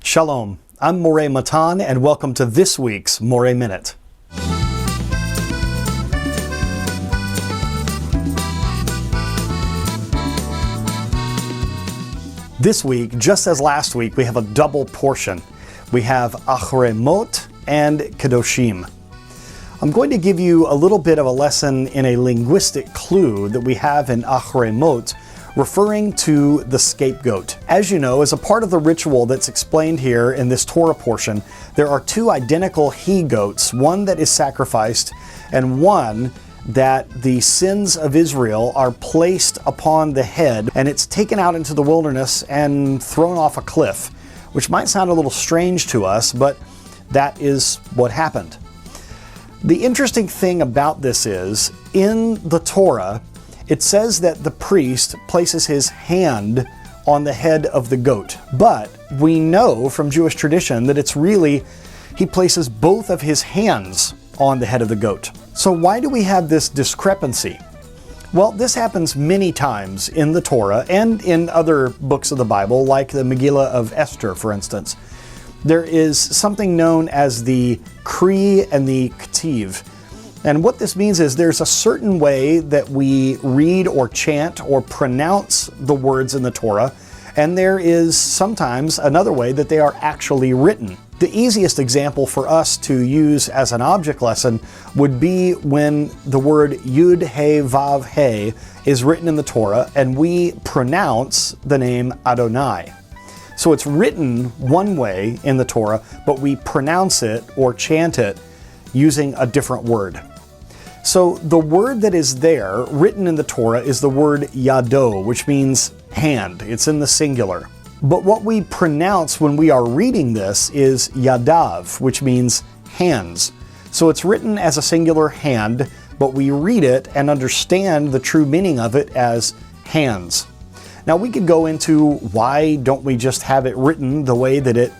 Shalom, I'm Moreh Matan, and welcome to this week's Moreh Minute. This week, just as last week, we have a double portion. We have Achrei Mot and Kedoshim. I'm going to give you a little bit of a lesson in a linguistic clue that we have in Achrei Mot, referring to the scapegoat. As you know, as a part of the ritual that's explained here in this Torah portion, there are two identical he-goats, one that is sacrificed and one that the sins of Israel are placed upon the head, and it's taken out into the wilderness and thrown off a cliff, which might sound a little strange to us, but that is what happened. The interesting thing about this is, in the Torah, it says that the priest places his hand on the head of the goat. But we know from Jewish tradition that it's really, he places both of his hands on the head of the goat. So why do we have this discrepancy? Well, this happens many times in the Torah and in other books of the Bible, like the Megillah of Esther, for instance. There is something known as the Kri and the Ktiv. And what this means is there's a certain way that we read or chant or pronounce the words in the Torah, and there is sometimes another way that they are actually written. The easiest example for us to use as an object lesson would be when the word Yud He Vav He is written in the Torah and we pronounce the name Adonai. So it's written one way in the Torah, but we pronounce it or chant it using a different word. So the word that is there, written in the Torah, is the word yado, which means hand. It's in the singular. But what we pronounce when we are reading this is yadav, which means hands. So it's written as a singular hand, but we read it and understand the true meaning of it as hands. Now we could go into why don't we just have it written the way that it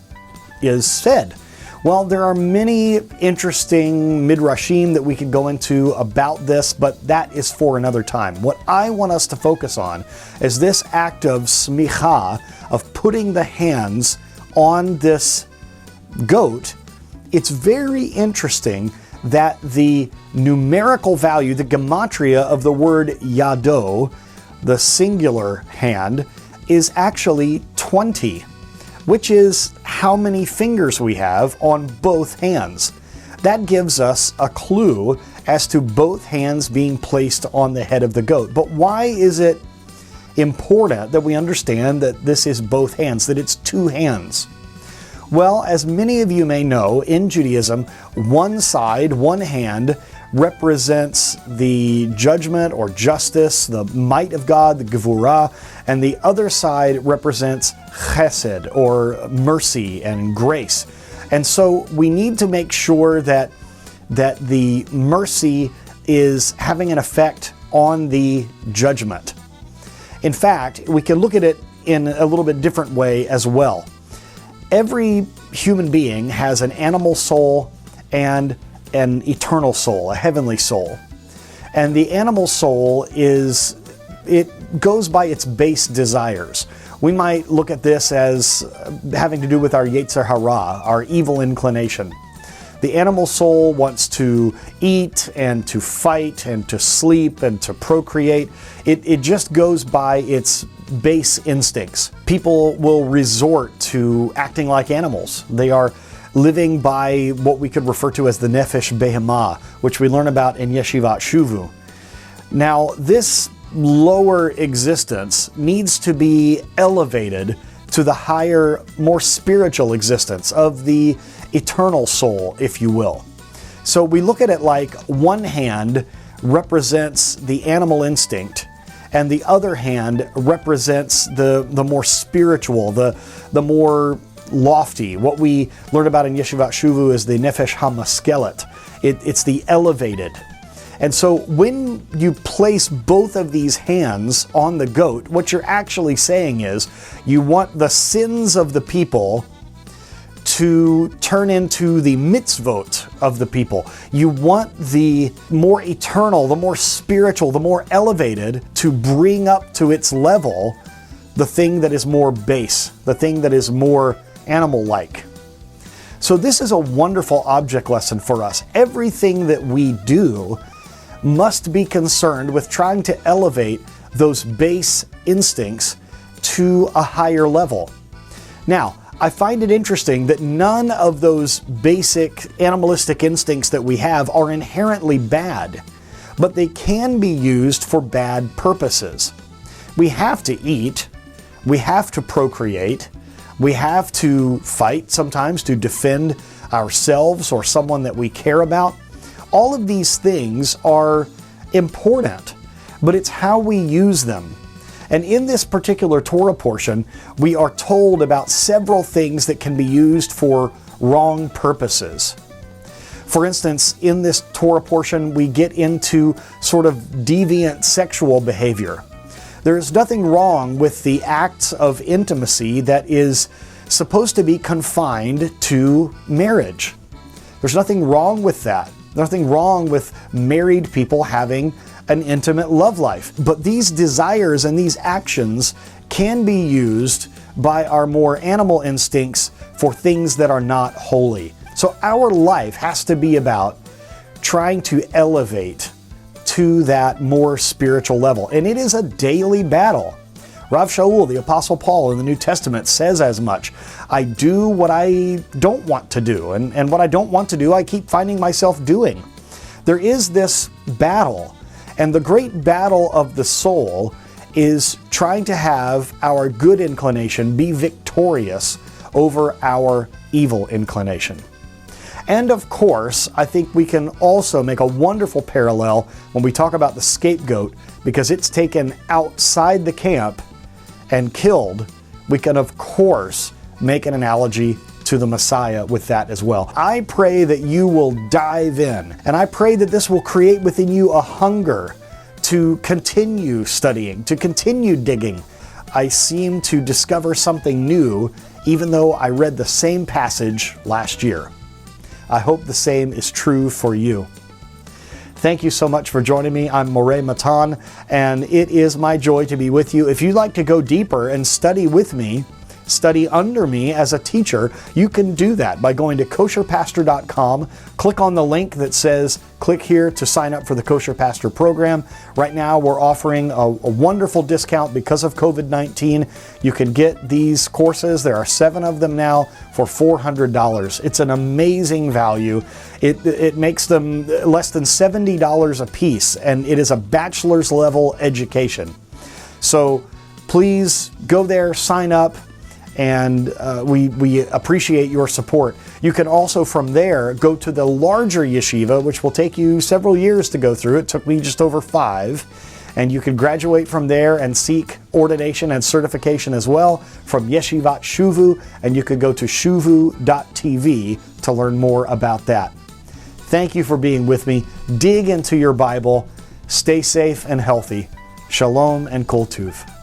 is said. Well, there are many interesting midrashim that we could go into about this, but that is for another time. What I want us to focus on is this act of smicha, of putting the hands on this goat. It's very interesting that the numerical value, the gematria of the word yado, the singular hand, is actually 20. Which is how many fingers we have on both hands. That gives us a clue as to both hands being placed on the head of the goat. But why is it important that we understand that this is both hands, that it's two hands? Well, as many of you may know, in Judaism, one side, one hand, represents the judgment or justice, the might of God, the gevurah, and the other side represents chesed, or mercy and grace. And so we need to make sure that the mercy is having an effect on the judgment. In fact, we can look at it in a little bit different way as well. Every human being has an animal soul and an eternal soul, a heavenly soul. And the animal soul it goes by its base desires. We might look at this as having to do with our yetzer hara, our evil inclination. The animal soul wants to eat and to fight and to sleep and to procreate. It just goes by its base instincts. People will resort to acting like animals. They are living by what we could refer to as the nefesh behemah, which we learn about in yeshiva shuvu. Now, this lower existence needs to be elevated to the higher, more spiritual existence of the eternal soul, if you will. So we look at it like one hand represents the animal instinct, and the other hand represents the more spiritual, the more lofty. What we learn about in yeshiva shuvu is the nefesh hamaskelet. It's the elevated. And so when you place both of these hands on the goat, what you're actually saying is you want the sins of the people to turn into the mitzvot of the people. You want the more eternal, the more spiritual, the more elevated to bring up to its level the thing that is more base, the thing that is more animal-like. So this is a wonderful object lesson for us. Everything that we do must be concerned with trying to elevate those base instincts to a higher level. Now, I find it interesting that none of those basic animalistic instincts that we have are inherently bad, but they can be used for bad purposes. We have to eat, we have to procreate, we have to fight sometimes to defend ourselves or someone that we care about. All of these things are important, but it's how we use them. And in this particular Torah portion, we are told about several things that can be used for wrong purposes. For instance, in this Torah portion, we get into sort of deviant sexual behavior. There's nothing wrong with the acts of intimacy that is supposed to be confined to marriage. There's nothing wrong with that. Nothing wrong with married people having an intimate love life. But these desires and these actions can be used by our more animal instincts for things that are not holy. So our life has to be about trying to elevate to that more spiritual level. And it is a daily battle. Rav Shaul, the Apostle Paul in the New Testament, says as much. I do what I don't want to do, and what I don't want to do, I keep finding myself doing. There is this battle, and the great battle of the soul is trying to have our good inclination be victorious over our evil inclination. And of course, I think we can also make a wonderful parallel when we talk about the scapegoat, because it's taken outside the camp and killed. We can of course make an analogy to the Messiah with that as well. I pray that you will dive in, and I pray that this will create within you a hunger to continue studying, to continue digging. I seem to discover something new even though I read the same passage last year. I hope the same is true for you. Thank you so much for joining me. I'm Moreh Matan, and it is my joy to be with you. If you'd like to go deeper and study with me, study under me as a teacher, you can do that by going to kosherpastor.com. Click on the link that says, click here to sign up for the Kosher Pastor program. Right now, we're offering a wonderful discount because of COVID-19. You can get these courses, there are 7 of them now, for $400. It's an amazing value. It makes them less than $70 a piece, and it is a bachelor's level education. So please go there, sign up, and we appreciate your support. You can also from there go to the larger yeshiva, which will take you several years to go through. It took me just over 5. And you can graduate from there and seek ordination and certification as well from Yeshivat Shuvu, and you could go to shuvu.tv to learn more about that. Thank you for being with me. Dig into your Bible. Stay safe and healthy. Shalom and kol tuv.